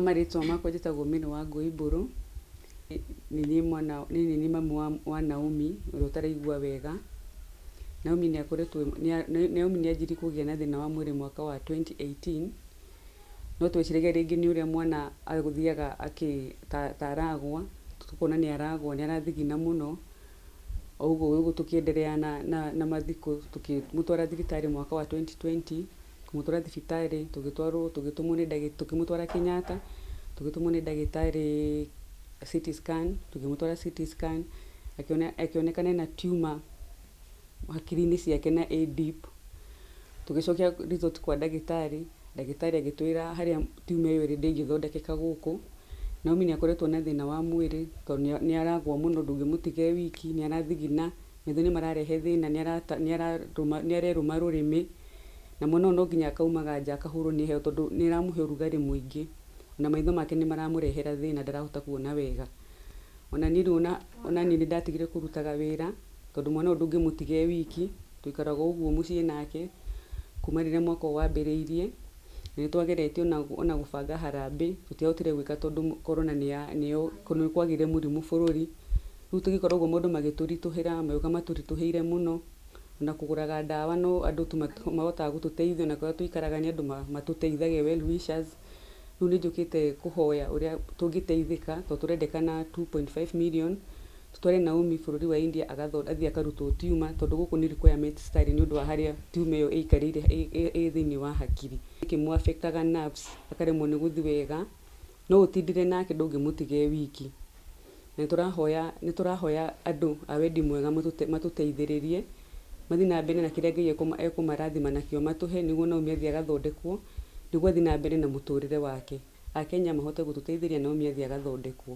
Marĩtwa makwa njĩtagwo Mary Wangui Mburu. Nĩ nĩ mamu wa Naomi ũrĩa ũtaraigua wega. Naomi nĩanjirie kũgĩa na thĩna wa mwĩrĩ mwaka wa 2018, no tweciragia rĩngĩ nĩ ũrĩa mwana agũthiaga ta aragwa, tukona nĩ aragwa, nĩ arathigina mũno, o ũguo tũkĩenderea na mathiko, tũkĩmũtwara thibitarĩ mwaka wa 2020, kũmũtwara thibitarĩ tũkĩmũtwara Kenyatta, tũgĩtũmwo nĩ ndagĩtarĩ CT scan, tũkĩmũtwara CT scan, akĩonekana na tumor hakiri-inĩ ciake na deep. Tũgĩcokia result kwa ndagĩtarĩ agĩtwĩra harĩa tumor ĩyo ĩrĩ ndĩngĩthondekeka gũkũ. Naomi nĩ akoretwo na thĩna wa mwĩrĩ tondũ nĩ aragwa mũno, ndũngĩmũtiga e wiki, nĩ arathigina, maitho nĩ mararehe thĩna, nĩ arerũma rũrĩmĩ, na mwana ũyũ no nginya akaumaga nja akahũrwo nĩ heho tondũ nĩ ĩramũhe ũrugarĩ mũingĩ, na maitho make nĩ maramũrehera thĩna, ndarahota kuona wega. Ona niĩ nĩ ndatigire kũrutaga wĩra tondũ mwana ũyũ ndũngĩmũtiga e wiki, tũikaraga ũguo mũciĩ nake kuma rĩrĩa mwaka ũyũ wambĩrĩirie. Nĩ twageretie ona gũbanga harambĩ, tũtiahotire gwĩka tondũ corona nĩ kwagĩire mũrimũ bũrũri. Rĩu tũgĩkora ũguo maũndũ magĩtũritũhĩra, magĩũka matũritũhĩire mũno, na kũgũraga ndawa no andũ mahotaga gũtũteithia, na kũrĩa tũikaraga nĩ andũ matũteithagia, well wishers. Rĩu nĩ njũkĩte kũhoya ũrĩa tũngĩteithĩka tondũ tũrendekana 2.5 million, tũtware Naomi bũrũri wa India athiĩ akarutwo tumor tondũ gũkũ nĩ requirement citarĩ nĩ ũndũ wa harĩa tumor ĩyo ĩikarĩire thĩinĩ wa hakiri. Ĩkĩmũ affectaga nerves, akaremwo nĩ gũthiĩ wega, no ũtindire nake ndũngĩmũtiga e wiki. Nĩ tũrahoya andũ a wendi mwega matũteithĩrĩrie, mathiĩ na mbere na kĩrĩa Ngai ekũmarathima nakĩo matũhe, nĩguo Naomi athiĩ agathondekwo, nĩguo athiĩ na mbere na mũtũrĩre wake. Akenya mahote gũtũteithĩrĩria Naomi athiĩ agathondekwo.